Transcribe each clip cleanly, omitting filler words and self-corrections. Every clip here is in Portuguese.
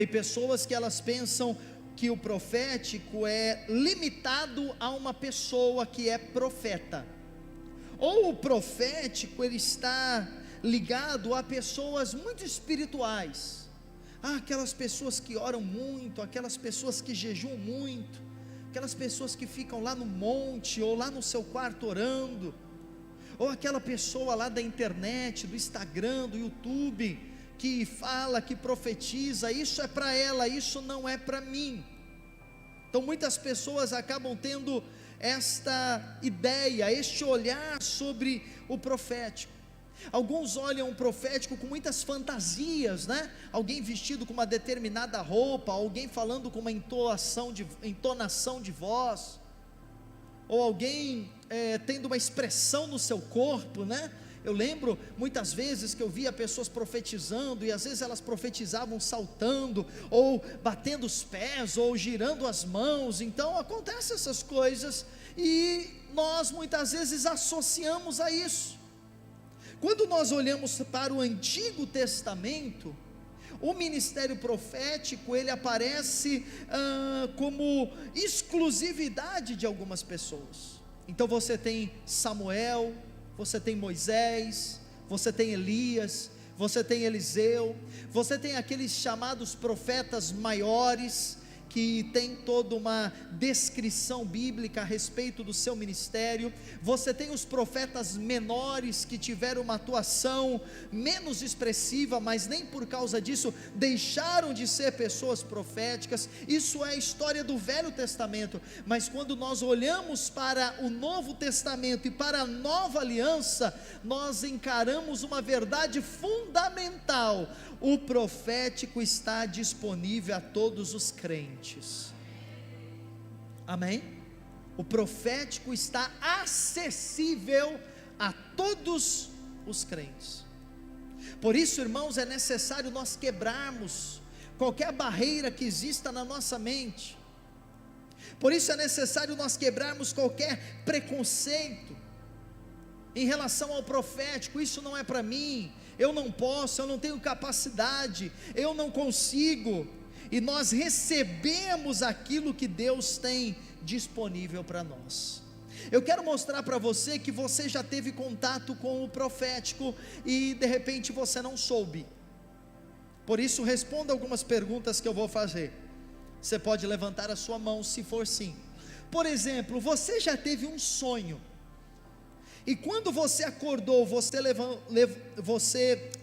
Tem pessoas que elas pensam que o profético é limitado a uma pessoa que é profeta, ou o profético ele está ligado a pessoas muito espirituais, aquelas pessoas que oram muito, aquelas pessoas que jejuam muito, aquelas pessoas que ficam lá no monte, ou lá no seu quarto orando, ou aquela pessoa lá da internet, do Instagram, do YouTube, que fala, que profetiza, isso é para ela, isso não é para mim. Então muitas pessoas acabam tendo esta ideia, este olhar sobre o profético. Alguns olham o profético com muitas fantasias, né? Alguém vestido com uma determinada roupa, alguém falando com uma entonação de voz, ou alguém tendo uma expressão no seu corpo, né? Eu lembro muitas vezes que eu via pessoas profetizando, e às vezes elas profetizavam saltando, ou batendo os pés, ou girando as mãos. Então acontecem essas coisas, e nós muitas vezes associamos a isso. Quando nós olhamos para o Antigo Testamento, o ministério profético, ele aparece como exclusividade de algumas pessoas. Então você tem Samuel, você tem Moisés, você tem Elias, você tem Eliseu, você tem aqueles chamados profetas maiores, que tem toda uma descrição bíblica a respeito do seu ministério. Você tem os profetas menores, que tiveram uma atuação menos expressiva, mas nem por causa disso deixaram de ser pessoas proféticas. Isso é a história do Velho Testamento. Mas quando nós olhamos para o Novo Testamento e para a Nova Aliança, nós encaramos uma verdade fundamental: o profético está disponível a todos os crentes. Amém? O profético está acessível a todos os crentes. Por isso, irmãos, é necessário nós quebrarmos qualquer barreira que exista na nossa mente. Por isso é necessário nós quebrarmos qualquer preconceito em relação ao profético. Isso não é para mim, eu não posso, eu não tenho capacidade, eu não consigo. E nós recebemos aquilo que Deus tem disponível para nós. Eu quero mostrar para você que você já teve contato com o profético e de repente você não soube. Por isso, responda algumas perguntas que eu vou fazer. Você pode levantar a sua mão se for sim. Por exemplo, você já teve um sonho, e quando você acordou, você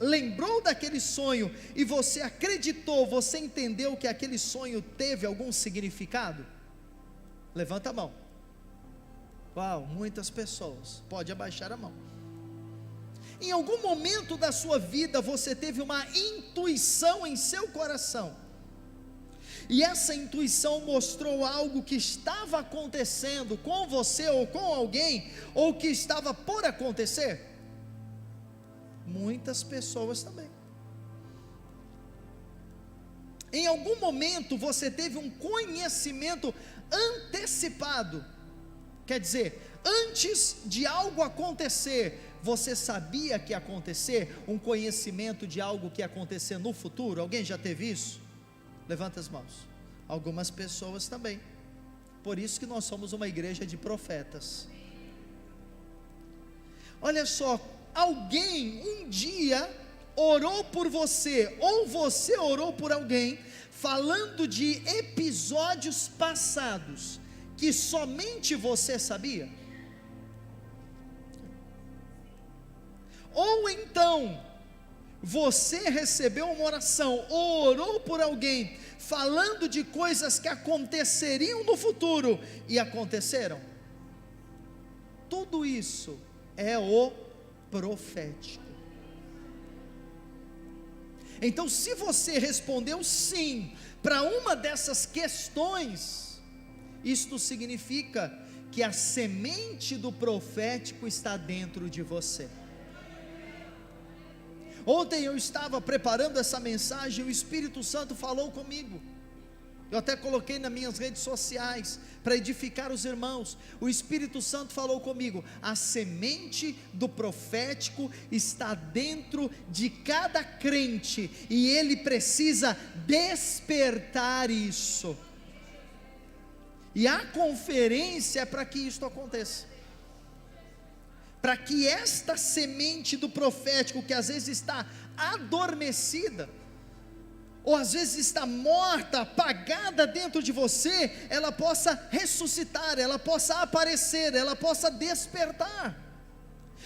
lembrou daquele sonho, e você acreditou, você entendeu que aquele sonho teve algum significado? Levanta a mão. Uau, muitas pessoas. Pode abaixar a mão. Em algum momento da sua vida você teve uma intuição em seu coração, e essa intuição mostrou algo que estava acontecendo com você ou com alguém, ou que estava por acontecer? Muitas pessoas também. Em algum momento você teve um conhecimento antecipado, quer dizer, antes de algo acontecer, você sabia que ia acontecer, um conhecimento de algo que ia acontecer no futuro? Alguém já teve isso? Levanta as mãos. Algumas pessoas também. Por isso que nós somos uma igreja de profetas. Olha só, alguém um dia orou por você, ou você orou por alguém, falando de episódios passados, que somente você sabia? Ou então, você recebeu uma oração, ou orou por alguém, falando de coisas que aconteceriam no futuro, e aconteceram? Tudo isso é o profético. Então, se você respondeu sim para uma dessas questões, isto significa que a semente do profético está dentro de você. Ontem eu estava preparando essa mensagem, e o Espírito Santo falou comigo, Eu até coloquei nas minhas redes sociais, para edificar os irmãos. O Espírito Santo falou comigo: a semente do profético está dentro de cada crente, e ele precisa despertar isso. E a conferência é para que isso aconteça, para que esta semente do profético, que às vezes está adormecida, ou às vezes está morta, apagada dentro de você, ela possa ressuscitar, ela possa aparecer, ela possa despertar,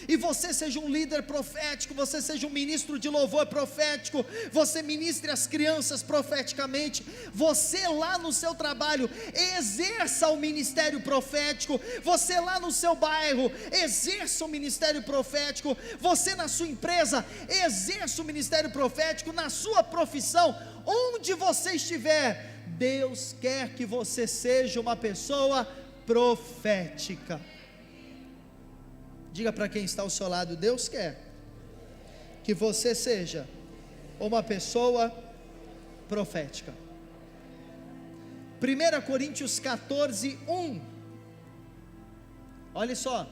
e você seja um líder profético, você seja um ministro de louvor profético, você ministre as crianças profeticamente, você lá no seu trabalho, exerça o ministério profético, você lá no seu bairro, exerça o ministério profético, você na sua empresa, exerça o ministério profético, na sua profissão, onde você estiver, Deus quer que você seja uma pessoa profética. Diga para quem está ao seu lado: Deus quer que você seja uma pessoa profética. 1 Coríntios 14, 1. Olha só,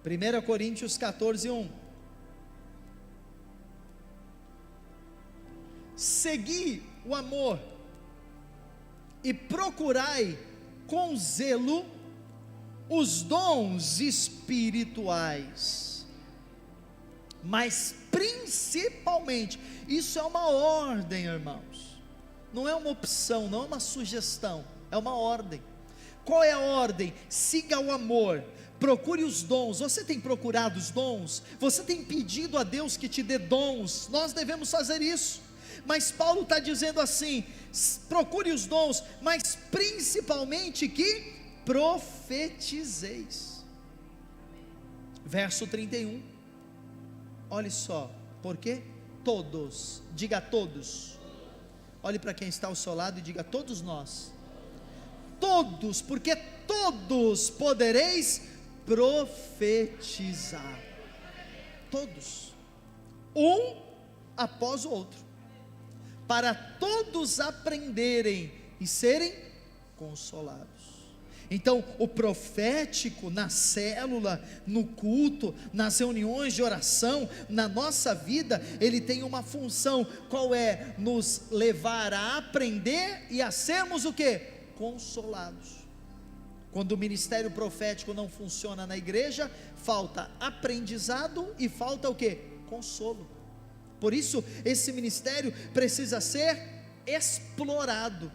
1 Coríntios 14, 1. Segui o amor e procurai com zelo os dons espirituais, mas principalmente, isso é uma ordem, irmãos, não é uma opção, não é uma sugestão, é uma ordem. Qual é a ordem? Siga o amor, procure os dons. Você tem procurado os dons? Você tem pedido a Deus que te dê dons? Nós devemos fazer isso, mas Paulo está dizendo assim: procure os dons, mas principalmente que profetizeis. Verso 31, olhe só, porque todos, diga todos, olhe para quem está ao seu lado e diga: todos nós, todos, porque todos podereis profetizar, todos, um após o outro, para todos aprenderem e serem consolados. Então, o profético na célula, no culto, nas reuniões de oração, na nossa vida, ele tem uma função. Qual é? Nos levar a aprender e a sermos o quê? Consolados. Quando o ministério profético não funciona na igreja, falta aprendizado e falta o quê? Consolo. Por isso, esse ministério precisa ser explorado.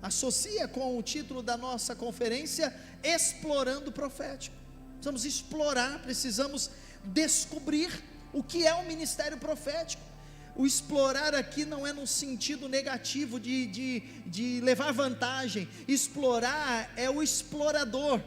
Associa com o título da nossa conferência: Explorando o Profético. Precisamos explorar, precisamos descobrir o que é o ministério profético. O explorar aqui não é no sentido negativo de levar vantagem. Explorar é o explorador,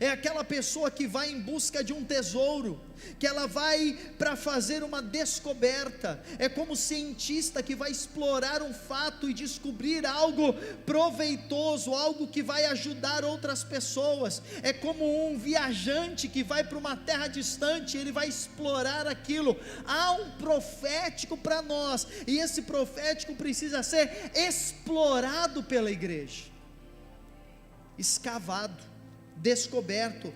é aquela pessoa que vai em busca de um tesouro, que ela vai para fazer uma descoberta. É como o cientista que vai explorar um fato e descobrir algo proveitoso, algo que vai ajudar outras pessoas. É como um viajante que vai para uma terra distante, ele vai explorar aquilo. Há um profético para nós, e esse profético precisa ser explorado pela igreja, escavado, descoberto,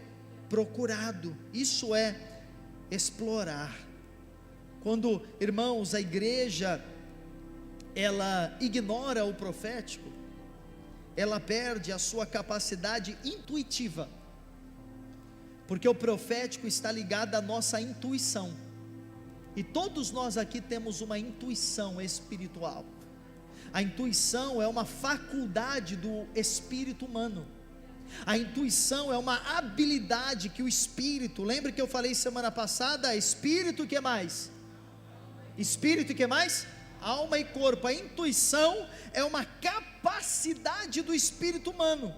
procurado. Isso é explorar. Quando, irmãos, a igreja ela ignora o profético, ela perde a sua capacidade intuitiva, porque o profético está ligado à nossa intuição, e todos nós aqui temos uma intuição espiritual. A intuição é uma faculdade do espírito humano. A intuição é uma habilidade que o espírito, lembra que eu falei semana passada, espírito, que mais? Espírito, que mais? Alma e corpo. A intuição é uma capacidade do espírito humano,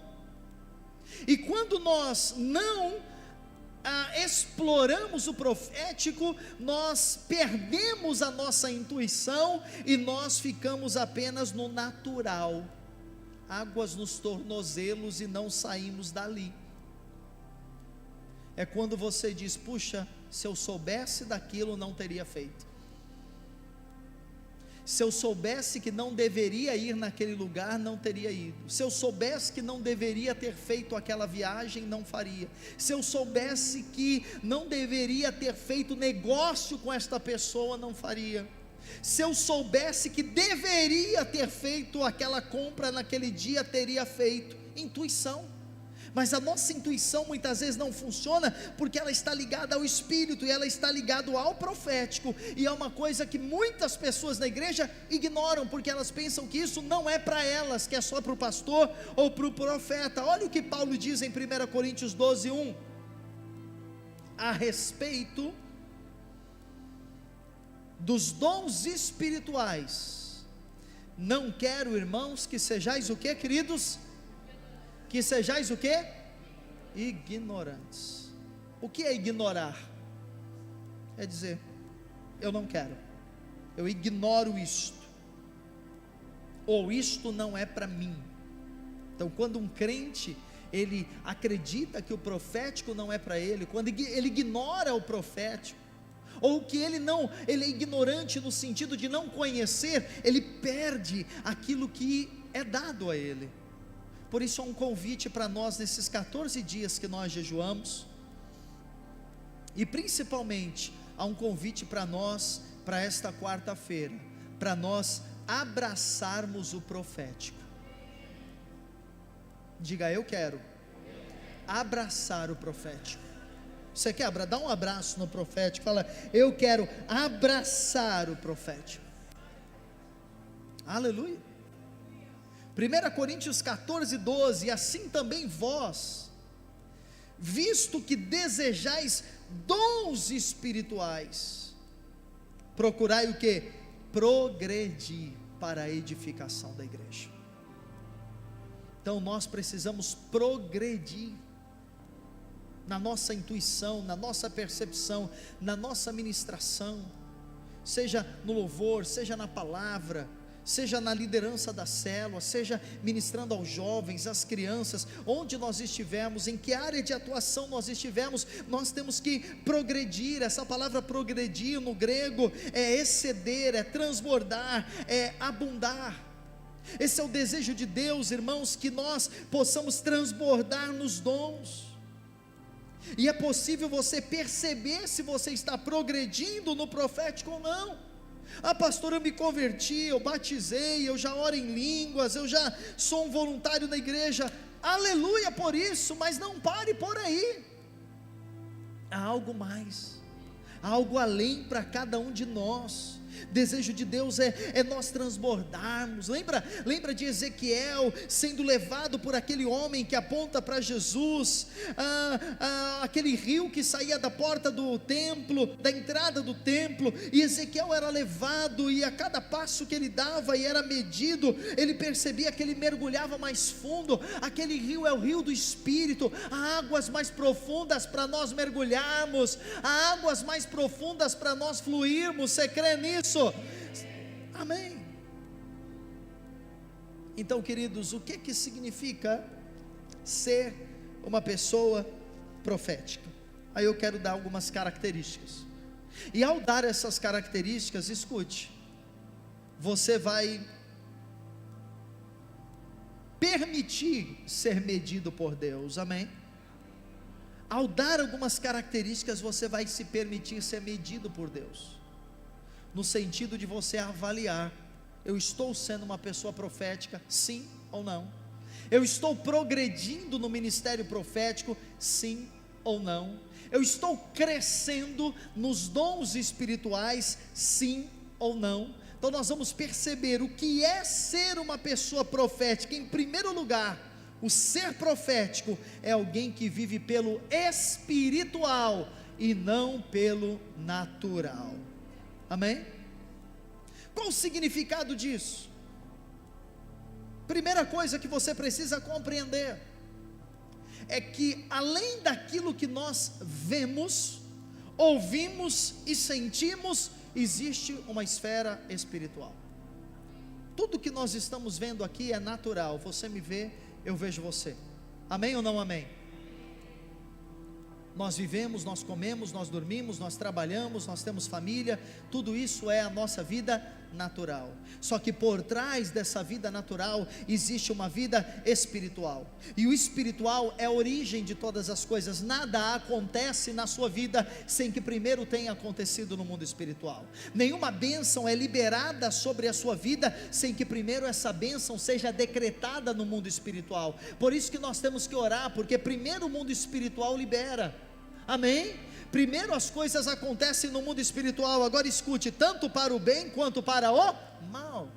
e quando nós não exploramos o profético, nós perdemos a nossa intuição, e nós ficamos apenas no natural, águas nos tornozelos, e não saímos dali. É quando você diz: puxa, se eu soubesse daquilo, não teria feito. Se eu soubesse que não deveria ir naquele lugar, não teria ido. Se eu soubesse que não deveria ter feito aquela viagem, não faria. Se eu soubesse que não deveria ter feito negócio com esta pessoa, não faria. Se eu soubesse que deveria ter feito aquela compra naquele dia, teria feito. Intuição. Mas a nossa intuição muitas vezes não funciona, porque ela está ligada ao Espírito, e ela está ligada ao profético, e é uma coisa que muitas pessoas na igreja ignoram, porque elas pensam que isso não é para elas, que é só para o pastor ou para o profeta. Olha o que Paulo diz em 1 Coríntios 12:1, a respeito dos dons espirituais: não quero, irmãos, que sejais o que, queridos? Que sejais o que? Ignorantes. O que é ignorar? É dizer, eu não quero, eu ignoro isto, ou isto não é para mim. Então, quando um crente, ele acredita que o profético não é para ele, quando ele ignora o profético, ou que ele é ignorante no sentido de não conhecer, ele perde aquilo que é dado a ele. Por isso há um convite para nós nesses 14 dias que nós jejuamos, e principalmente há um convite para nós, para esta quarta-feira, para nós abraçarmos o profético. Diga, eu quero abraçar o profético. Você quer? Dá um abraço no profético, fala, eu quero abraçar o profético. Aleluia. 1 Coríntios 14:12, assim também vós, visto que desejais dons espirituais, procurai o que? Progredir para a edificação da igreja. Então nós precisamos progredir na nossa intuição, na nossa percepção, na nossa ministração, seja no louvor, seja na palavra, seja na liderança da célula, seja ministrando aos jovens, às crianças, onde nós estivermos, em que área de atuação nós estivermos, nós temos que progredir. Essa palavra progredir no grego é exceder, é transbordar, é abundar. Esse é o desejo de Deus, irmãos, que nós possamos transbordar nos dons. E é possível você perceber se você está progredindo no profético ou não. Ah, pastor, eu me converti, eu batizei, eu já oro em línguas, eu já sou um voluntário na igreja, aleluia por isso, mas não pare por aí. Há algo mais, há algo além para cada um de nós. Desejo de Deus é nós transbordarmos. Lembra de Ezequiel sendo levado por aquele homem que aponta para Jesus, aquele rio que saía da porta do templo, da entrada do templo, e Ezequiel era levado, e a cada passo que ele dava e era medido, ele percebia que ele mergulhava mais fundo. Aquele rio é o rio do Espírito. Há águas mais profundas para nós mergulharmos, há águas mais profundas para nós fluirmos. Você crê nisso? Amém. Então, queridos, o que significa ser uma pessoa profética? Aí eu quero dar algumas características, e ao dar essas características, escute, você vai permitir ser medido por Deus. Amém? Ao dar algumas características, você vai se permitir ser medido por Deus, no sentido de você avaliar: eu estou sendo uma pessoa profética, sim ou não? Eu estou progredindo no ministério profético, sim ou não? Eu estou crescendo nos dons espirituais, sim ou não? Então nós vamos perceber o que é ser uma pessoa profética. Em primeiro lugar, o ser profético é alguém que vive pelo espiritual e não pelo natural. Amém? Qual o significado disso? Primeira coisa que você precisa compreender é que, além daquilo que nós vemos, ouvimos e sentimos, existe uma esfera espiritual. Tudo que nós estamos vendo aqui é natural. Você me vê, eu vejo você. Amém ou não amém? Nós vivemos, nós comemos, nós dormimos, nós trabalhamos, nós temos família, tudo isso é a nossa vida natural. Só que por trás dessa vida natural existe uma vida espiritual. E o espiritual é a origem de todas as coisas. Nada acontece na sua vida sem que primeiro tenha acontecido no mundo espiritual. Nenhuma bênção é liberada sobre a sua vida sem que primeiro essa bênção seja decretada no mundo espiritual. Por isso que nós temos que orar, porque primeiro o mundo espiritual libera. Amém? Primeiro as coisas acontecem no mundo espiritual. Agora escute, tanto para o bem quanto para o mal.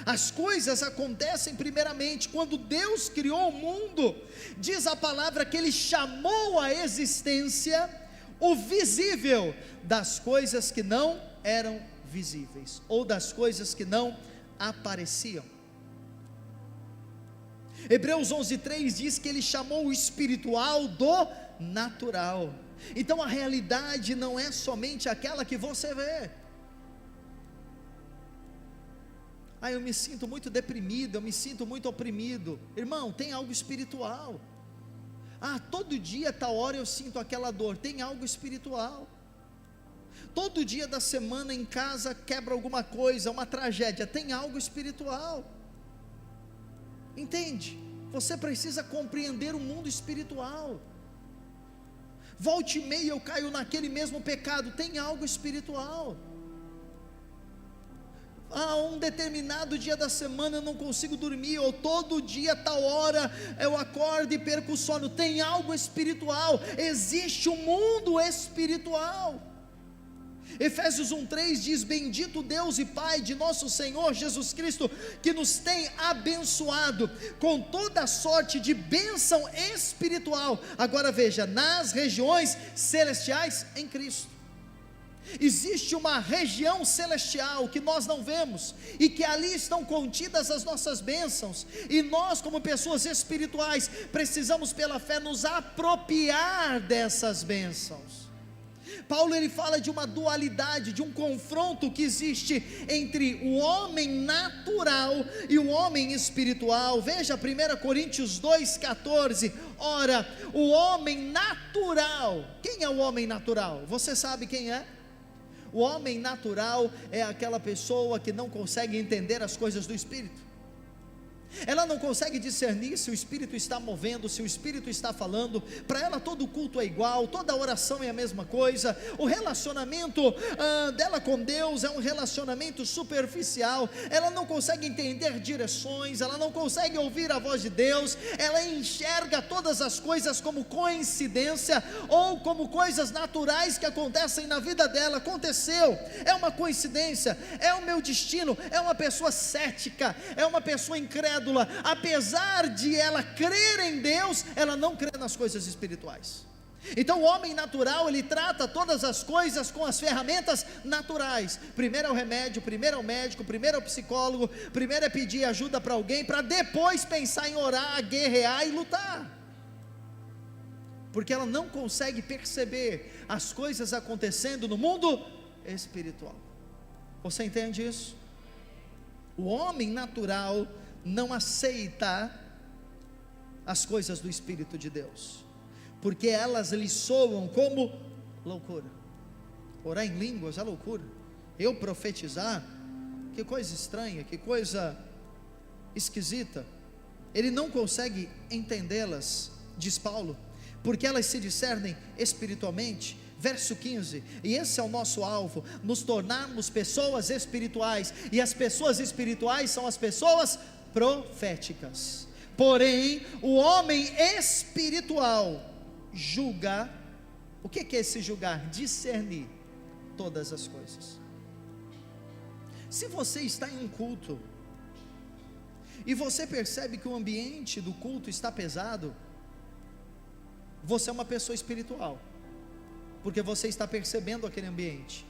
As coisas acontecem primeiramente quando Deus criou o mundo. Diz a palavra que Ele chamou à existência o visível das coisas que não eram visíveis, ou das coisas que não apareciam. Hebreus 11:3 diz que Ele chamou o espiritual do natural. Então a realidade não é somente aquela que você vê. Eu me sinto muito deprimido, eu me sinto muito oprimido. Irmão, tem algo espiritual. Todo dia, tal hora eu sinto aquela dor. Tem algo espiritual. Todo dia da semana em casa quebra alguma coisa, uma tragédia. Tem algo espiritual. Entende? Você precisa compreender o mundo espiritual. Volte e meia eu caio naquele mesmo pecado, tem algo espiritual. Um determinado dia da semana eu não consigo dormir, ou todo dia, tal hora eu acordo e perco o sono, tem algo espiritual. Existe um mundo espiritual. Efésios 1:3 diz: bendito Deus e Pai de nosso Senhor Jesus Cristo, que nos tem abençoado com toda sorte de bênção espiritual. Agora veja, nas regiões celestiais em Cristo. Existe uma região celestial que nós não vemos, e que ali estão contidas as nossas bênçãos, e nós como pessoas espirituais, precisamos pela fé nos apropriar dessas bênçãos. Paulo ele fala de uma dualidade, de um confronto que existe entre o homem natural e o homem espiritual. Veja 1 Coríntios 2,14. Ora, o homem natural, quem é o homem natural? Você sabe quem é? O homem natural é aquela pessoa que não consegue entender as coisas do Espírito. Ela não consegue discernir se o Espírito está movendo, se o Espírito está falando. Para ela todo culto é igual, toda oração é a mesma coisa. O relacionamento dela com Deus é um relacionamento superficial. Ela não consegue entender direções, ela não consegue ouvir a voz de Deus. Ela enxerga todas as coisas como coincidência, ou como coisas naturais que acontecem na vida dela. Aconteceu, é uma coincidência, é o meu destino. É uma pessoa cética, é uma pessoa incrédula. Apesar de ela crer em Deus, ela não crê nas coisas espirituais. Então o homem natural, ele trata todas as coisas com as ferramentas naturais. Primeiro é o remédio, primeiro é o médico, primeiro é o psicólogo, primeiro é pedir ajuda para alguém, para depois pensar em orar, guerrear e lutar. Porque ela não consegue perceber as coisas acontecendo no mundo espiritual. Você entende isso? O homem natural não aceita as coisas do Espírito de Deus, porque elas lhe soam como loucura. Orar em línguas é loucura. Eu profetizar, que coisa estranha, que coisa esquisita. Ele não consegue entendê-las, diz Paulo, porque elas se discernem espiritualmente. Verso 15, e esse é o nosso alvo, nos tornarmos pessoas espirituais, e as pessoas espirituais são as pessoas proféticas. Porém, o homem espiritual julga. O que é esse julgar? Discernir todas as coisas. Se você está em um culto, e você percebe que o ambiente do culto está pesado, você é uma pessoa espiritual, porque você está percebendo aquele ambiente.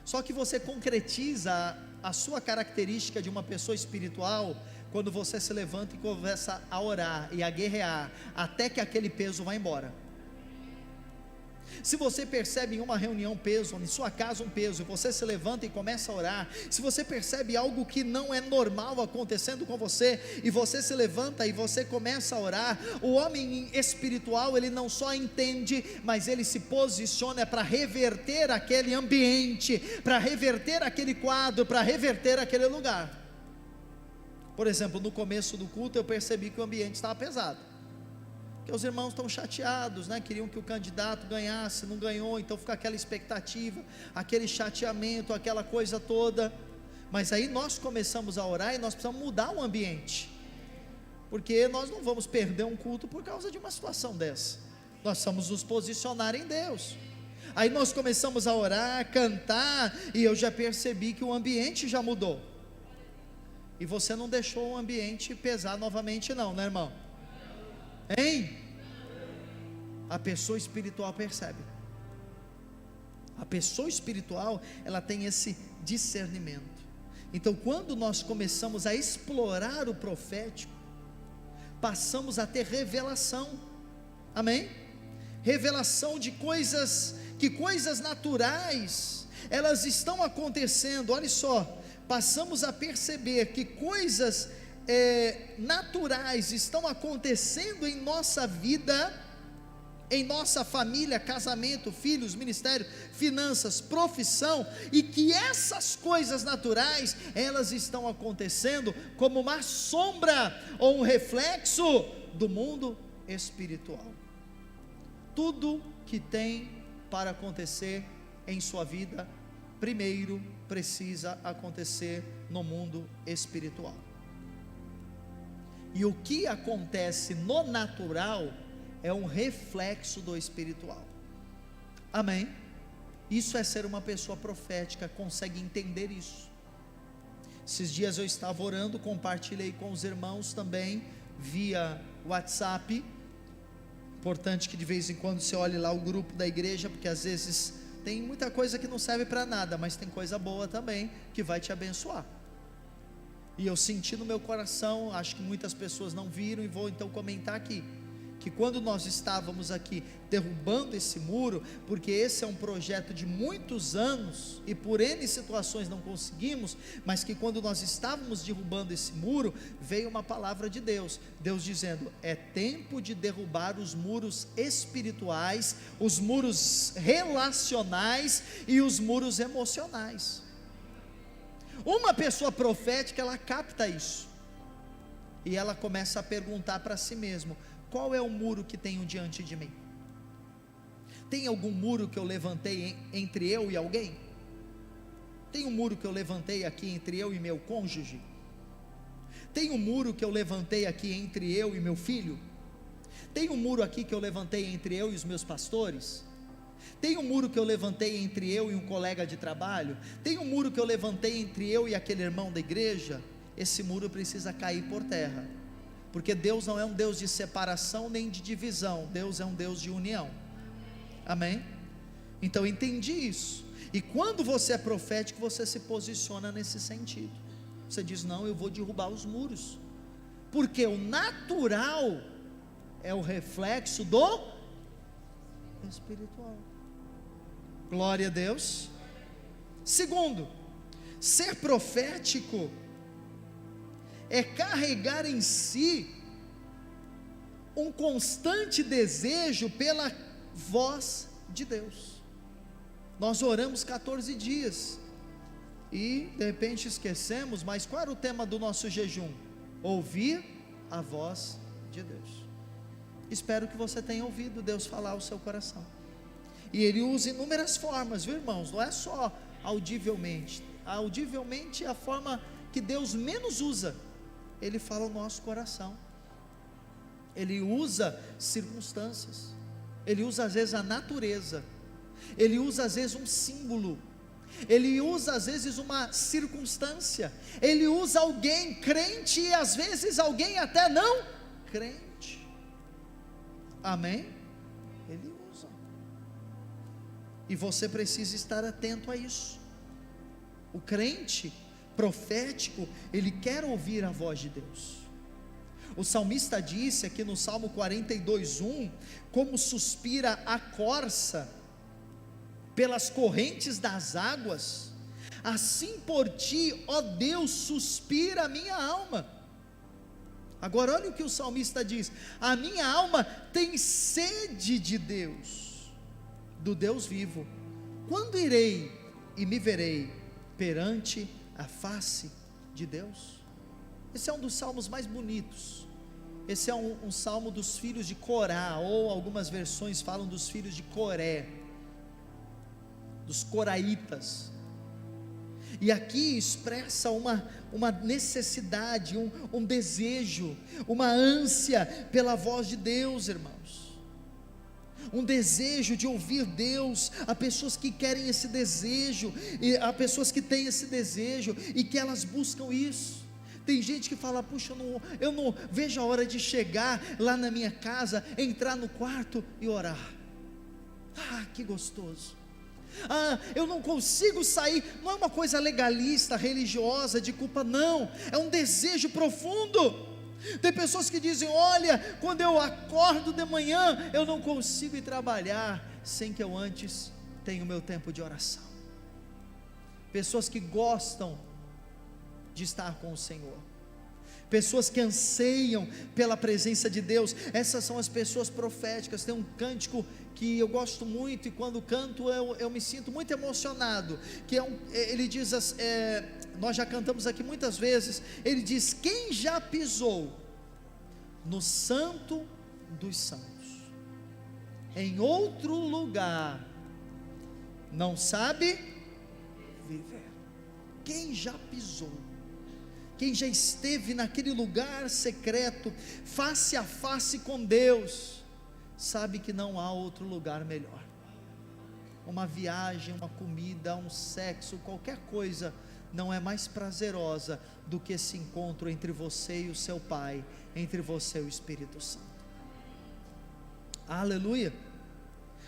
Só que você concretiza a sua característica de uma pessoa espiritual quando você se levanta e começa a orar e a guerrear até que aquele peso vá embora. Se você percebe em uma reunião peso, em sua casa um peso, e você se levanta e começa a orar, se você percebe algo que não é normal acontecendo com você, e você se levanta e você começa a orar, o homem espiritual, ele não só entende, mas ele se posiciona para reverter aquele ambiente, para reverter aquele quadro, para reverter aquele lugar. Por exemplo, no começo do culto eu percebi que o ambiente estava pesado, que os irmãos estão chateados, né? Queriam que o candidato ganhasse, não ganhou, então fica aquela expectativa, aquele chateamento, aquela coisa toda. Mas aí nós começamos a orar e nós precisamos mudar o ambiente, porque nós não vamos perder um culto por causa de uma situação dessa. Nós precisamos nos posicionar em Deus. Aí nós começamos a orar, cantar, e eu já percebi que o ambiente já mudou. E você não deixou o ambiente pesar novamente não, né, irmão? Hein? A pessoa espiritual percebe. A pessoa espiritual, ela tem esse discernimento. Então, quando nós começamos a explorar o profético, passamos a ter revelação. Amém? Revelação de coisas, que coisas naturais, elas estão acontecendo. Olha só, passamos a perceber que coisas naturais estão acontecendo em nossa vida, em nossa família, casamento, filhos, ministério, finanças, profissão, e que essas coisas naturais, elas estão acontecendo como uma sombra ou um reflexo do mundo espiritual. Tudo que tem para acontecer em sua vida, primeiro precisa acontecer no mundo espiritual. E o que acontece no natural é um reflexo do espiritual. Amém? Isso é ser uma pessoa profética, consegue entender isso. Esses dias eu estava orando, compartilhei com os irmãos também via WhatsApp. Importante que de vez em quando você olhe lá o grupo da igreja, porque às vezes tem muita coisa que não serve para nada, mas tem coisa boa também que vai te abençoar. E eu senti no meu coração, acho que muitas pessoas não viram, e vou então comentar aqui, que quando nós estávamos aqui derrubando esse muro, porque esse é um projeto de muitos anos, e por N situações não conseguimos, mas que quando nós estávamos derrubando esse muro, veio uma palavra de Deus, Deus dizendo, é tempo de derrubar os muros espirituais, os muros relacionais e os muros emocionais. Uma pessoa profética, ela capta isso, e ela começa a perguntar para si mesma, qual é o muro que tenho diante de mim? Tem algum muro que eu levantei entre eu e alguém? Tem um muro que eu levantei aqui entre eu e meu cônjuge? Tem um muro que eu levantei aqui entre eu e meu filho? Tem um muro aqui que eu levantei entre eu e os meus pastores? Tem um muro que eu levantei entre eu e um colega de trabalho? Tem um muro que eu levantei entre eu e aquele irmão da igreja? Esse muro precisa cair por terra, porque Deus não é um Deus de separação nem de divisão, Deus é um Deus de união. Amém? Então eu entendi isso, e quando você é profético, você se posiciona nesse sentido, você diz, não, eu vou derrubar os muros, porque o natural é o reflexo do espiritual. Glória a Deus. Segundo, ser profético é carregar em si um constante desejo pela voz de Deus. Nós oramos 14 dias e de repente esquecemos, mas qual era o tema do nosso jejum? Ouvir a voz de Deus. Espero que você tenha ouvido Deus falar ao seu coração, e Ele usa inúmeras formas, viu, irmãos? Não é só audivelmente. Audivelmente é a forma que Deus menos usa. Ele fala ao nosso coração, Ele usa circunstâncias, Ele usa às vezes a natureza, Ele usa às vezes um símbolo, Ele usa às vezes uma circunstância, Ele usa alguém crente e às vezes alguém até não crente. Amém? Ele usa, e você precisa estar atento a isso. O crente profético, ele quer ouvir a voz de Deus. O salmista disse aqui no Salmo 42:1, como suspira a corça pelas correntes das águas, assim por ti, ó Deus, suspira a minha alma. Agora olha o que o salmista diz: a minha alma tem sede de Deus, do Deus vivo. Quando irei e me verei perante a face de Deus? Esse é um dos salmos mais bonitos. Esse é um salmo dos filhos de Corá, ou algumas versões falam dos filhos de Coré, dos coraitas. E aqui expressa uma necessidade, um desejo, uma ânsia pela voz de Deus, irmãos. Um desejo de ouvir Deus. Há pessoas que querem esse desejo, e há pessoas que têm esse desejo e que elas buscam isso. Tem gente que fala: puxa, eu não vejo a hora de chegar lá na minha casa, entrar no quarto e orar. Ah, que gostoso. Ah, eu não consigo sair. Não é uma coisa legalista, religiosa, de culpa, não. É um desejo profundo. Tem pessoas que dizem: olha, quando eu acordo de manhã, eu não consigo ir trabalhar sem que eu antes tenha o meu tempo de oração. Pessoas que gostam de estar com o Senhor, pessoas que anseiam pela presença de Deus. Essas são as pessoas proféticas. Tem um cântico que eu gosto muito, e quando canto eu me sinto muito emocionado, que ele diz, nós já cantamos aqui muitas vezes, ele diz: quem já pisou no santo dos santos, em outro lugar, não sabe viver. Quem já pisou, quem já esteve naquele lugar secreto, face a face com Deus, sabe que não há outro lugar melhor. Uma viagem, uma comida, um sexo, qualquer coisa não é mais prazerosa do que esse encontro entre você e o seu Pai, entre você e o Espírito Santo. Aleluia.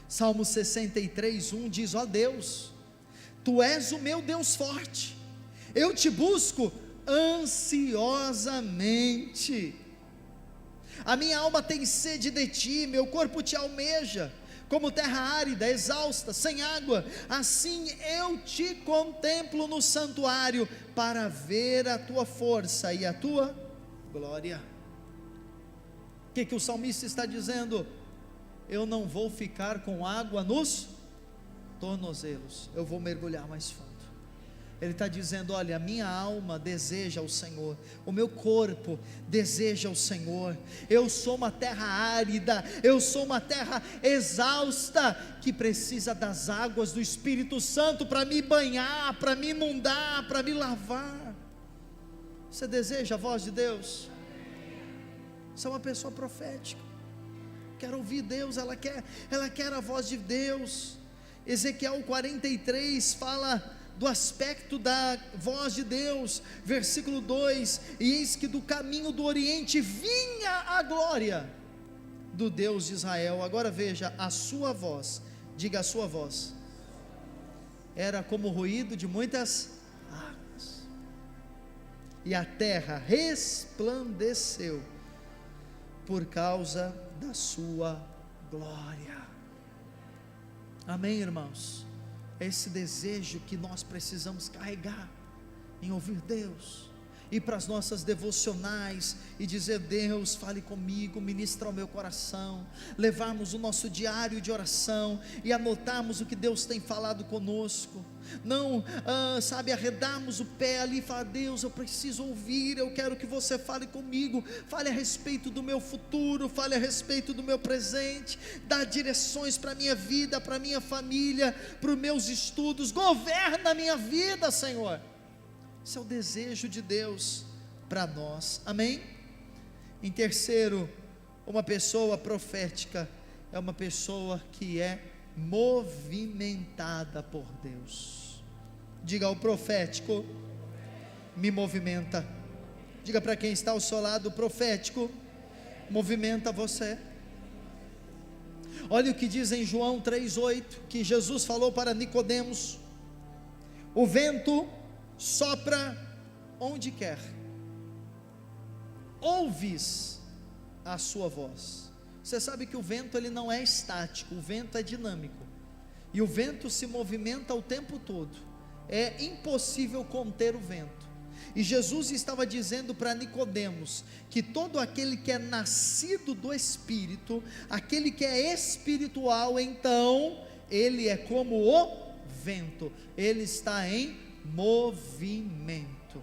Salmo 63:1 diz: ó Deus, Tu és o meu Deus forte, eu te busco ansiosamente. A minha alma tem sede de ti, meu corpo te almeja, como terra árida, exausta, sem água. Assim eu te contemplo no santuário, para ver a tua força e a tua glória. O que o salmista está dizendo? Eu não vou ficar com água nos tornozelos, eu vou mergulhar mais fundo. Ele está dizendo: olha, a minha alma deseja o Senhor, o meu corpo deseja o Senhor. Eu sou uma terra árida, eu sou uma terra exausta, que precisa das águas do Espírito Santo para me banhar, para me inundar, para me lavar. Você deseja a voz de Deus? Você é uma pessoa profética, quer ouvir Deus, ela quer a voz de Deus. Ezequiel 43 fala do aspecto da voz de Deus, versículo 2: e eis que do caminho do oriente vinha a glória do Deus de Israel. Agora veja, a sua voz, diga a sua voz, era como o ruído de muitas águas, e a terra resplandeceu por causa da sua glória. Amém, irmãos? É esse desejo que nós precisamos carregar, em ouvir Deus, ir para as nossas devocionais e dizer: Deus, fale comigo, ministra ao meu coração. Levarmos o nosso diário de oração e anotarmos o que Deus tem falado conosco. Não, arredarmos o pé ali e falar: Deus, eu preciso ouvir, eu quero que você fale comigo, fale a respeito do meu futuro, fale a respeito do meu presente, dá direções para a minha vida, para a minha família, para os meus estudos, governa a minha vida, Senhor. Esse é o desejo de Deus para nós, amém? Em terceiro, uma pessoa profética é uma pessoa que é movimentada por Deus. Diga: o profético me movimenta. Diga para quem está ao seu lado: o profético movimenta você. Olha o que diz em João 3:8, que Jesus falou para Nicodemos: o vento sopra onde quer, ouves a sua voz. Você sabe que o vento ele não é estático, o vento é dinâmico. e o vento se movimenta o tempo todo, é impossível conter o vento. E Jesus estava dizendo para Nicodemos que todo aquele que é nascido do Espírito, aquele que é espiritual, então ele é como o vento, ele está em movimento.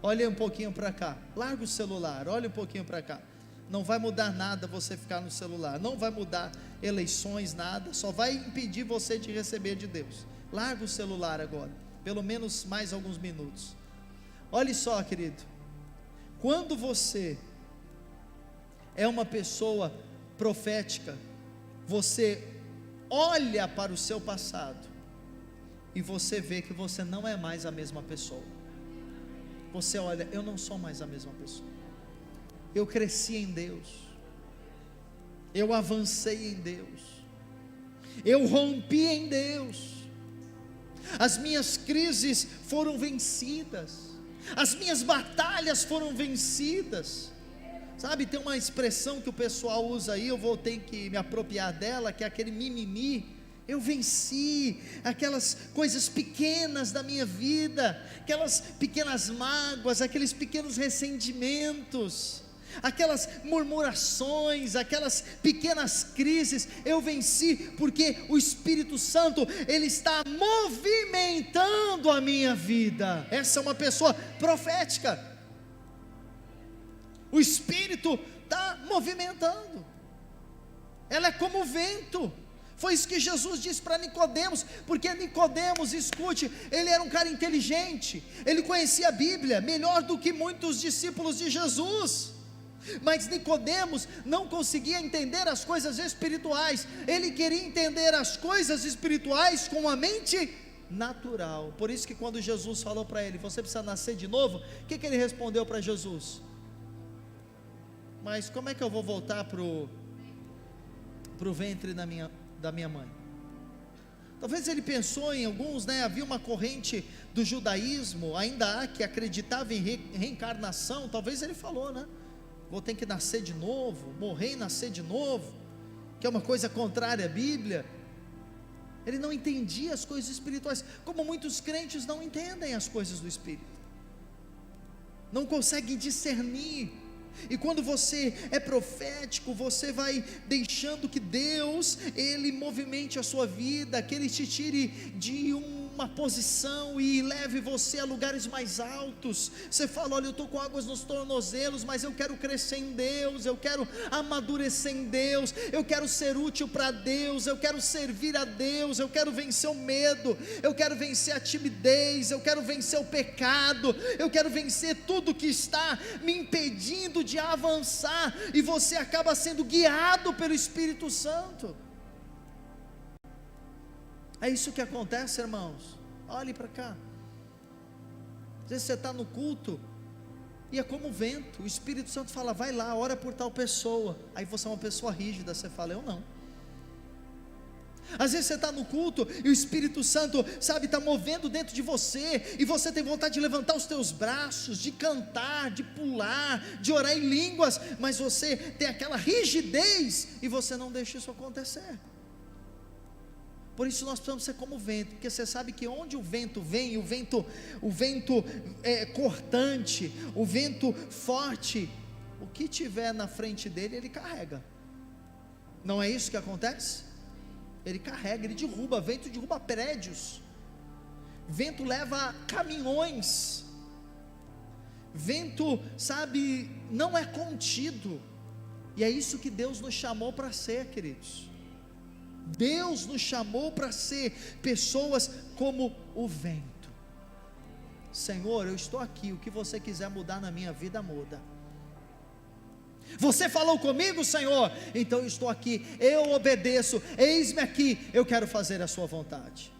Olha um pouquinho para cá, larga o celular, olha um pouquinho para cá. Não vai mudar nada você ficar no celular, não vai mudar eleições, nada, só vai impedir você de receber de Deus. Larga o celular agora, pelo menos mais alguns minutos. Olhe só, querido, quando você é uma pessoa profética, você olha para o seu passado e você vê que você não é mais a mesma pessoa. Você olha, eu não sou mais a mesma pessoa. Eu cresci em Deus, eu avancei em Deus, eu rompi em Deus, as minhas crises foram vencidas, as minhas batalhas foram vencidas. Sabe, tem uma expressão que o pessoal usa aí, eu vou ter que me apropriar dela, que é aquele mimimi. Eu venci aquelas coisas pequenas da minha vida, aquelas pequenas mágoas, aqueles pequenos ressentimentos, aquelas murmurações, aquelas pequenas crises. Eu venci porque o Espírito Santo, ele está movimentando a minha vida. Essa é uma pessoa profética. O Espírito está movimentando, ela é como o vento. Foi isso que Jesus disse para Nicodemos, porque Nicodemos, escute, ele era um cara inteligente, ele conhecia a Bíblia melhor do que muitos discípulos de Jesus, mas Nicodemos não conseguia entender as coisas espirituais, ele queria entender as coisas espirituais com a mente natural. Por isso que quando Jesus falou para ele, você precisa nascer de novo, o que ele respondeu para Jesus? Mas como é que eu vou voltar para o ventre da minha mãe? Talvez ele pensou em alguns, havia uma corrente do judaísmo, ainda há, que acreditava em reencarnação. Talvez ele falou, vou ter que nascer de novo, morrer e nascer de novo, que é uma coisa contrária à Bíblia. Ele não entendia as coisas espirituais, como muitos crentes não entendem as coisas do Espírito, não conseguem discernir. E quando você é profético, você vai deixando que Deus, ele movimente a sua vida, que ele te tire de uma posição e leve você a lugares mais altos. Você fala, olha, eu estou com águas nos tornozelos, mas eu quero crescer em Deus, eu quero amadurecer em Deus, eu quero ser útil para Deus, eu quero servir a Deus, eu quero vencer o medo, eu quero vencer a timidez, eu quero vencer o pecado, eu quero vencer tudo que está me impedindo de avançar, e você acaba sendo guiado pelo Espírito Santo. É isso que acontece, irmãos. Olhe para cá. Às vezes você está no culto e é como o vento, o Espírito Santo fala, vai lá, ora por tal pessoa. Aí você é uma pessoa rígida, você fala, eu não. Às vezes você está no culto e o Espírito Santo, está movendo dentro de você, e você tem vontade de levantar os teus braços, de cantar, de pular, de orar em línguas, mas você tem aquela rigidez e você não deixa isso acontecer. Por isso nós precisamos ser como o vento, porque você sabe que onde o vento vem, o vento cortante, o vento forte, o que tiver na frente dele, ele carrega. Não é isso que acontece? Ele carrega, ele derruba, vento derruba prédios, vento leva caminhões, vento, não é contido, e é isso que Deus nos chamou para ser, queridos. Deus nos chamou para ser pessoas como o vento. Senhor, eu estou aqui, o que você quiser mudar na minha vida, muda. Você falou comigo, Senhor, então eu estou aqui, eu obedeço, eis-me aqui, eu quero fazer a sua vontade.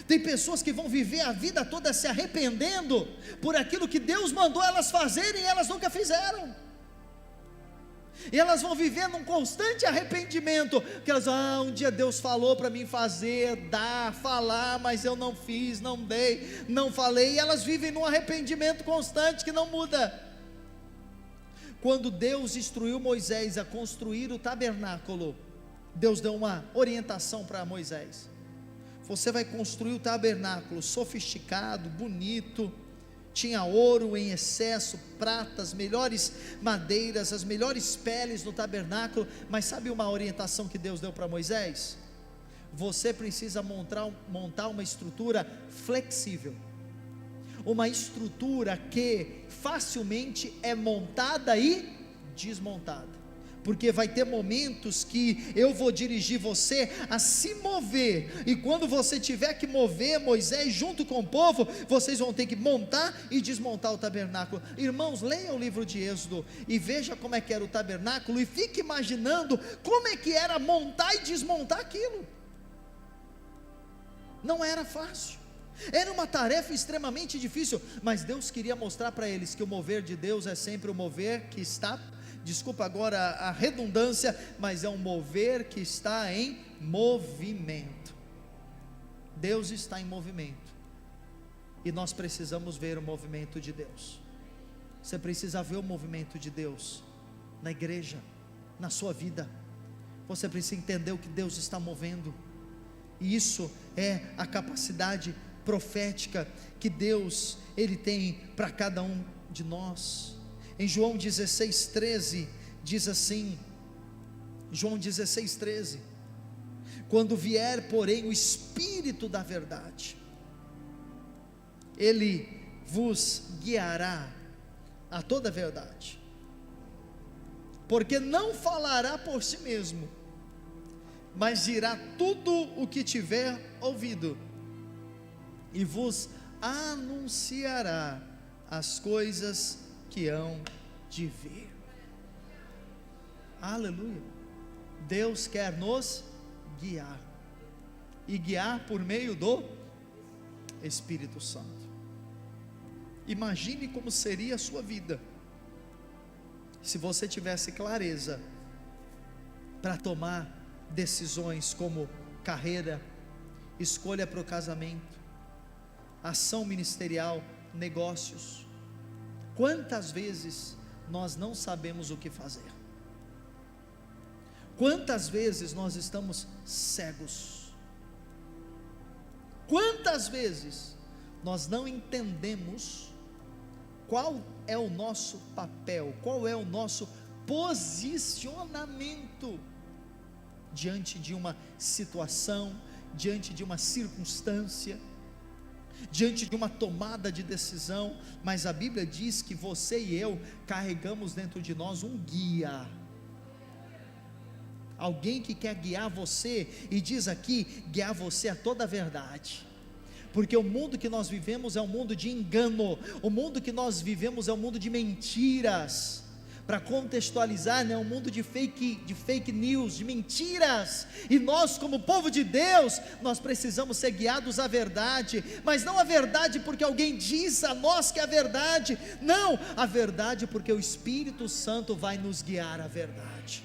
Tem pessoas que vão viver a vida toda se arrependendo por aquilo que Deus mandou elas fazerem e elas nunca fizeram. E elas vão viver num constante arrependimento, porque elas, um dia Deus falou para mim fazer, falar, mas eu não fiz, não dei, não falei, e elas vivem num arrependimento constante que não muda. Quando Deus instruiu Moisés a construir o tabernáculo, Deus deu uma orientação para Moisés: você vai construir o tabernáculo sofisticado, bonito, tinha ouro em excesso, prata, as melhores madeiras, as melhores peles no tabernáculo. Mas sabe uma orientação que Deus deu para Moisés? Você precisa montar uma estrutura flexível, uma estrutura que facilmente é montada e desmontada, porque vai ter momentos que eu vou dirigir você a se mover, e quando você tiver que mover, Moisés junto com o povo, vocês vão ter que montar e desmontar o tabernáculo. Irmãos, leia o livro de Êxodo e veja como é que era o tabernáculo, e fique imaginando como é que era montar e desmontar aquilo. Não era fácil, era uma tarefa extremamente difícil, mas Deus queria mostrar para eles que o mover de Deus é sempre o mover que está, desculpa agora a redundância, mas é um mover que está em movimento. Deus está em movimento, e nós precisamos ver o movimento de Deus. Você precisa ver o movimento de Deus na igreja, na sua vida. Você precisa entender o que Deus está movendo, e isso é a capacidade profética que Deus, Ele tem para cada um de nós. Em João 16:13 diz assim, João 16:13: quando vier porém o Espírito da verdade, Ele vos guiará a toda a verdade, porque não falará por si mesmo, mas dirá tudo o que tiver ouvido, e vos anunciará as coisas que hão de vir. Aleluia. Deus quer nos guiar, e guiar por meio do Espírito Santo. Imagine como seria a sua vida se você tivesse clareza para tomar decisões como carreira, escolha para o casamento, ação ministerial, negócios. Quantas vezes nós não sabemos o que fazer? Quantas vezes nós estamos cegos? Quantas vezes nós não entendemos qual é o nosso papel, qual é o nosso posicionamento diante de uma situação, diante de uma circunstância, diante de uma tomada de decisão? Mas a Bíblia diz que você e eu carregamos dentro de nós um guia, alguém que quer guiar você, e diz aqui, guiar você a toda a verdade, porque o mundo que nós vivemos é um mundo de engano, o mundo que nós vivemos é um mundo de mentiras. Para contextualizar, é um mundo de fake news, de mentiras, e nós como povo de Deus, nós precisamos ser guiados à verdade, mas não a verdade porque alguém diz a nós que é a verdade, não, a verdade porque o Espírito Santo vai nos guiar à verdade,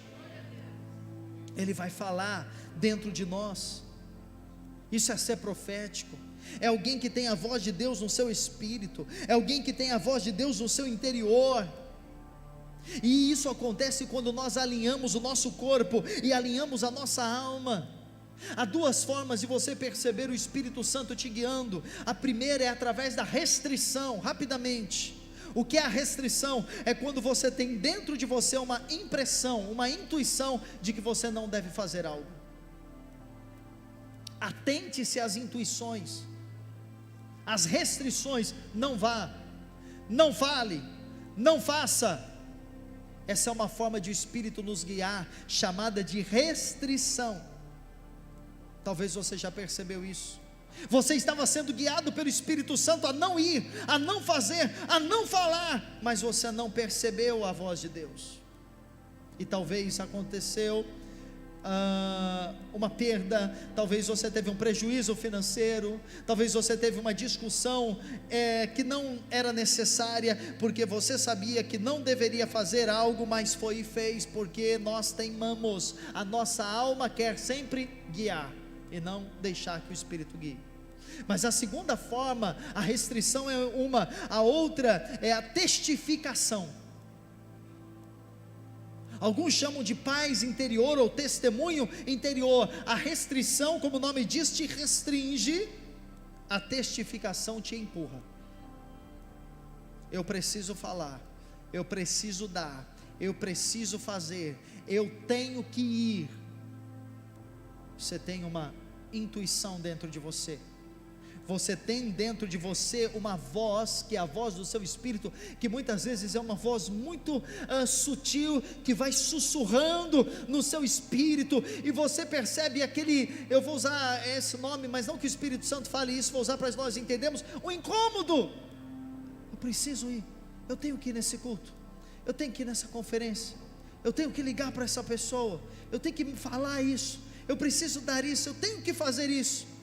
Ele vai falar dentro de nós. Isso é ser profético, é alguém que tem a voz de Deus no seu espírito, é alguém que tem a voz de Deus no seu interior. E isso acontece quando nós alinhamos o nosso corpo e alinhamos a nossa alma. Há duas formas de você perceber o Espírito Santo te guiando. A primeira é através da restrição. Rapidamente, o que é a restrição? É quando você tem dentro de você uma impressão, uma intuição de que você não deve fazer algo. Atente-se às intuições, às restrições. Não vá, não fale, não faça. Essa é uma forma de o Espírito nos guiar, chamada de restrição. Talvez você já percebeu isso. Você estava sendo guiado pelo Espírito Santo a não ir, a não fazer, a não falar, mas você não percebeu a voz de Deus. E talvez aconteceu uma perda, talvez você teve um prejuízo financeiro, talvez você teve uma discussão que não era necessária, porque você sabia que não deveria fazer algo, mas foi e fez, porque nós teimamos, a nossa alma quer sempre guiar, e não deixar que o Espírito guie. Mas a segunda forma, a restrição é uma, a outra é a testificação. Alguns chamam de paz interior ou testemunho interior. A restrição, como o nome diz, te restringe, a testificação te empurra. Eu preciso falar, eu preciso dar, eu preciso fazer, eu tenho que ir. Você tem uma intuição dentro de você. Você tem dentro de você uma voz, que é a voz do seu espírito, que muitas vezes é uma voz muito sutil, que vai sussurrando no seu espírito, e você percebe aquele, eu vou usar esse nome, mas não que o Espírito Santo fale isso, vou usar para nós entendermos, o incômodo. Eu preciso ir, eu tenho que ir nesse culto, eu tenho que ir nessa conferência, eu tenho que ligar para essa pessoa, eu tenho que me falar isso, eu preciso dar isso, eu tenho que fazer isso.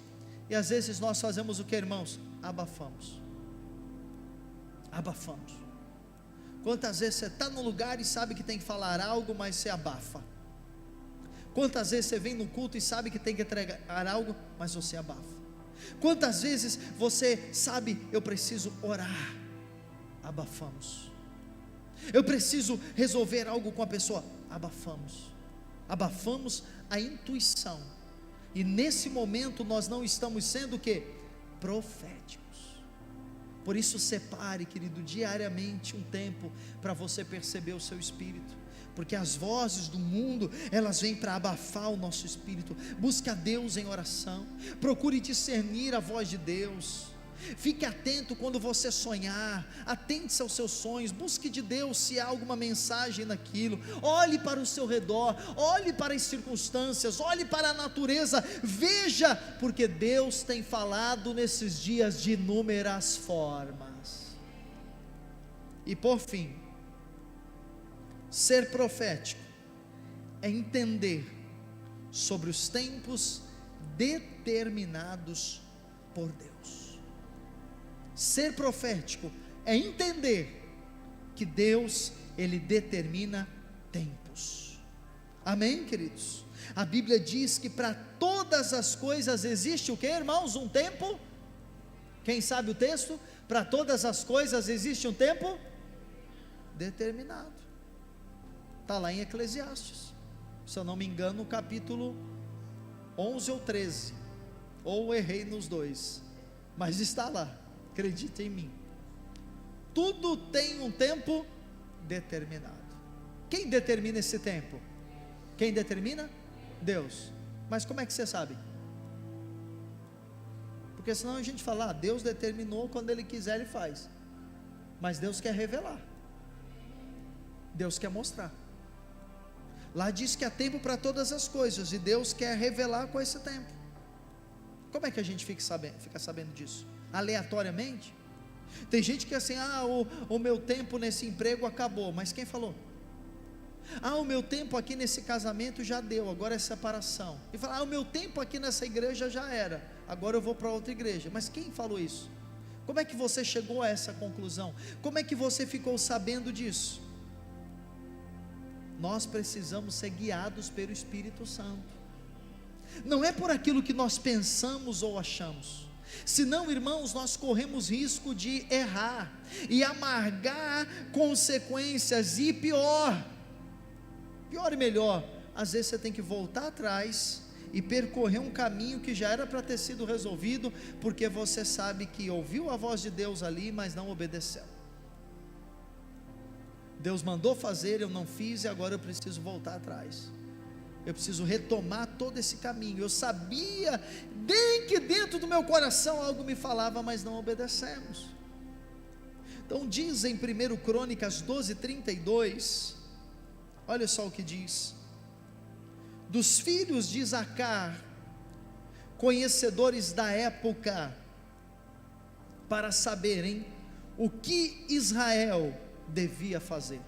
E às vezes nós fazemos o que, irmãos? Abafamos. Quantas vezes você está num lugar e sabe que tem que falar algo, mas você abafa? Quantas vezes você vem no culto e sabe que tem que entregar algo, mas você abafa? Quantas vezes você sabe, eu preciso orar? Abafamos. Eu preciso resolver algo com a pessoa? Abafamos a intuição. E nesse momento nós não estamos sendo o quê? Proféticos. Por isso separe, querido, diariamente um tempo para você perceber o seu espírito, porque as vozes do mundo, elas vêm para abafar o nosso espírito. Busque a Deus em oração, procure discernir a voz de Deus. Fique atento quando você sonhar, atente-se aos seus sonhos, busque de Deus se há alguma mensagem naquilo, olhe para o seu redor, olhe para as circunstâncias, olhe para a natureza, veja, porque Deus tem falado nesses dias de inúmeras formas. E por fim, ser profético é entender sobre os tempos determinados por Deus. Ser profético é entender que Deus, Ele determina tempos. Amém, queridos? A Bíblia diz que para todas as coisas existe o que, irmãos? Um tempo. Quem sabe o texto? Para todas as coisas existe um tempo determinado. Está lá em Eclesiastes, se eu não me engano, no capítulo 11 ou 13, ou errei nos dois, mas está lá. Acredite em mim, tudo tem um tempo determinado. Quem determina esse tempo? Quem determina? Deus. Mas como é que você sabe? Porque senão a gente fala, Deus determinou, quando Ele quiser Ele faz. Mas Deus quer revelar, Deus quer mostrar. Lá diz que há tempo para todas as coisas, e Deus quer revelar com esse tempo. Como é que a gente fica sabendo disso? Aleatoriamente? Tem gente que é assim, o meu tempo nesse emprego acabou, mas quem falou? O meu tempo aqui nesse casamento já deu, agora é separação. E fala, o meu tempo aqui nessa igreja já era, agora eu vou para outra igreja. Mas quem falou isso? Como é que você chegou a essa conclusão? Como é que você ficou sabendo disso? Nós precisamos ser guiados pelo Espírito Santo. Não é por aquilo que nós pensamos ou achamos. Senão, irmãos, nós corremos risco de errar e amargar consequências, e pior e melhor, às vezes você tem que voltar atrás e percorrer um caminho que já era para ter sido resolvido, porque você sabe que ouviu a voz de Deus ali, mas não obedeceu. Deus mandou fazer, eu não fiz, e agora eu preciso voltar atrás. Eu preciso retomar todo esse caminho. Eu sabia, bem que dentro do meu coração algo me falava, mas não obedecemos. Então diz em 1 Crônicas 12:32, olha só o que diz: dos filhos de Isacar, conhecedores da época, para saberem o que Israel devia fazer.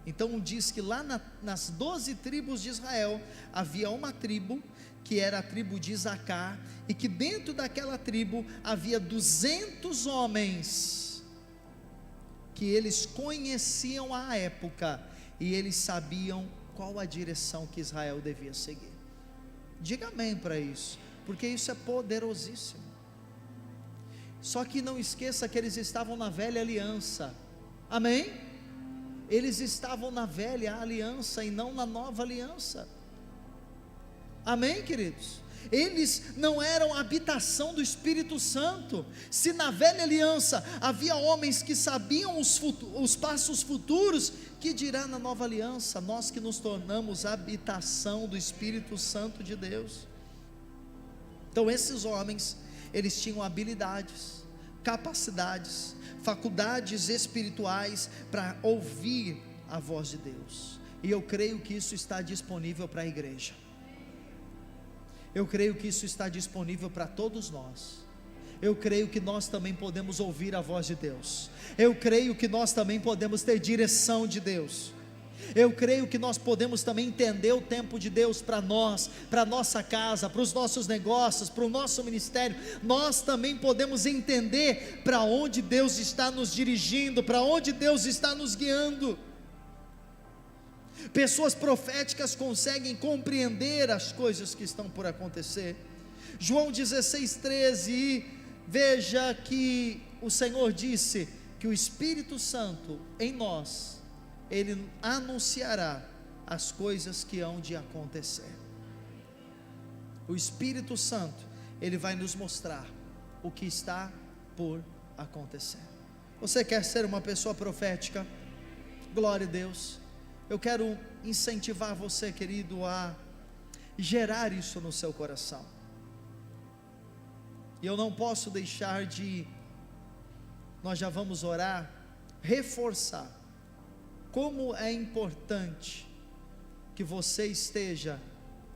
Então diz que lá nas 12 tribos de Israel, havia uma tribo, que era a tribo de Isacar, e que dentro daquela tribo, havia 200 homens, que eles conheciam a época, e eles sabiam qual a direção que Israel devia seguir. Diga amém para isso, porque isso é poderosíssimo. Só que não esqueça que eles estavam na velha aliança, amém? eles estavam na velha aliança e não na nova aliança. Amém, queridos? Eles não eram a habitação do Espírito Santo. Se na velha aliança havia homens que sabiam os passos futuros, que dirá na nova aliança, nós que nos tornamos a habitação do Espírito Santo de Deus? Então esses homens, eles tinham habilidades, capacidades, faculdades espirituais para ouvir a voz de Deus, e eu creio que isso está disponível para a igreja. Eu creio que isso está disponível para todos nós. Eu creio que nós também podemos ouvir a voz de Deus. Eu creio que nós também podemos ter direção de Deus. Eu creio que nós podemos também entender o tempo de Deus para nós, para a nossa casa, para os nossos negócios, para o nosso ministério. Nós também podemos entender para onde Deus está nos dirigindo, para onde Deus está nos guiando. Pessoas proféticas conseguem compreender as coisas que estão por acontecer. João 16:13, e veja que o Senhor disse que o Espírito Santo em nós, Ele anunciará as coisas que hão de acontecer. O Espírito Santo, Ele vai nos mostrar o que está por acontecer. Você quer ser uma pessoa profética? Glória a Deus. Eu quero incentivar você, querido, a gerar isso no seu coração. E eu não posso deixar de, nós já vamos orar, reforçar como é importante que você esteja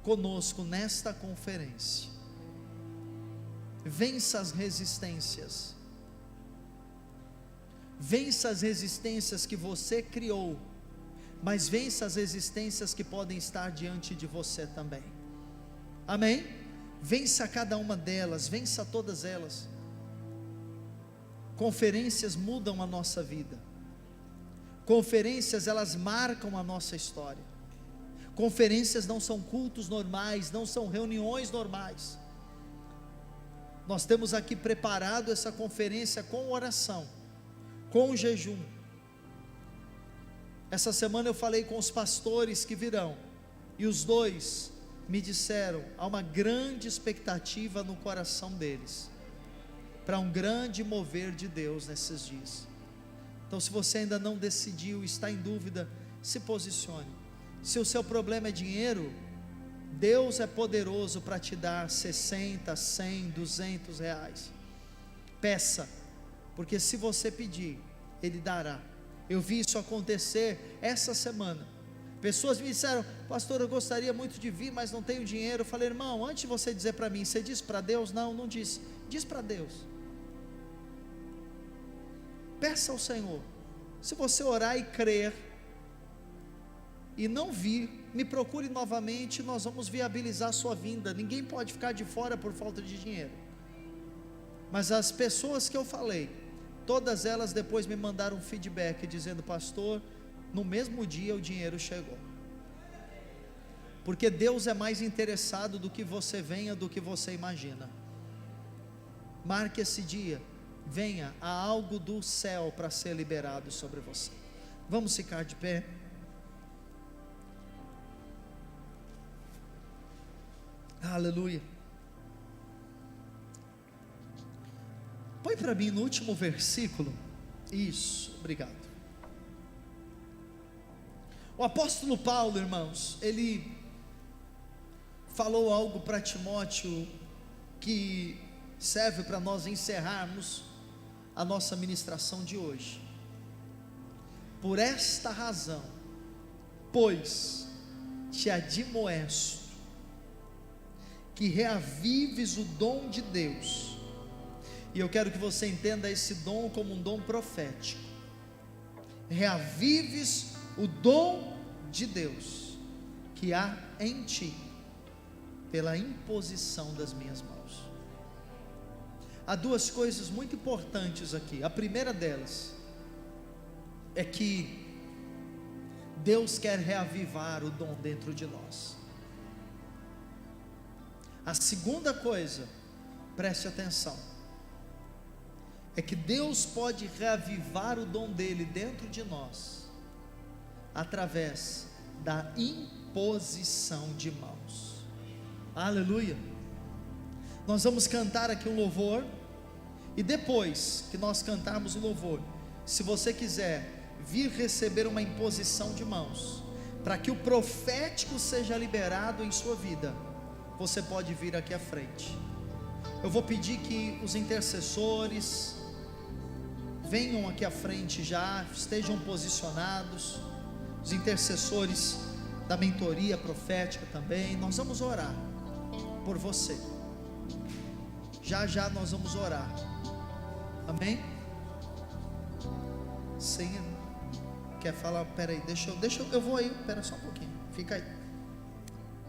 conosco nesta conferência. Vença as resistências. Vença as resistências que você criou, mas vença as resistências que podem estar diante de você também. Amém? Vença cada uma delas, vença todas elas. Conferências mudam a nossa vida. Conferências, elas marcam a nossa história. Conferências não são cultos normais, não são reuniões normais. Nós temos aqui preparado essa conferência com oração, com jejum. Essa semana eu falei com os pastores que virão, e os dois me disseram, há uma grande expectativa no coração deles, para um grande mover de Deus nesses dias. Então, se você ainda não decidiu, está em dúvida, se posicione. Se o seu problema é dinheiro, Deus é poderoso para te dar 60, 100, 200 reais. Peça, porque se você pedir, Ele dará. Eu vi isso acontecer essa semana. Pessoas me disseram, pastor, eu gostaria muito de vir, mas não tenho dinheiro. Eu falei, irmão, antes de você dizer para mim, você disse para Deus? Não, não disse. Diz para Deus. Peça ao Senhor. Se você orar e crer e não vir, me procure novamente, nós vamos viabilizar a sua vinda. Ninguém pode ficar de fora por falta de dinheiro. Mas as pessoas que eu falei, todas elas depois me mandaram um feedback dizendo, pastor, no mesmo dia o dinheiro chegou. Porque Deus é mais interessado do que você venha, do que você imagina. Marque esse dia, venha, há algo do céu para ser liberado sobre você. Vamos ficar de pé. Aleluia. Põe para mim no último versículo. Isso, obrigado. O apóstolo Paulo, irmãos, ele falou algo para Timóteo que serve para nós encerrarmos a nossa ministração de hoje. Por esta razão, pois te admoesto que reavives o dom de Deus. E eu quero que você entenda esse dom como um dom profético. Reavives o dom de Deus que há em ti, pela imposição das minhas mãos. Há duas coisas muito importantes aqui. A primeira delas é que Deus quer reavivar o dom dentro de nós. A segunda coisa, preste atenção, é que Deus pode reavivar o dom dele dentro de nós, através da imposição de mãos. Aleluia. Nós vamos cantar aqui um louvor, e depois que nós cantarmos o louvor, se você quiser vir receber uma imposição de mãos, para que o profético seja liberado em sua vida, você pode vir aqui à frente. Eu vou pedir que os intercessores venham aqui à frente já, estejam posicionados, os intercessores da mentoria profética também. Nós vamos orar por você, já já nós vamos orar, amém? Sim, quer falar? Peraí, eu vou aí, espera só um pouquinho, fica aí.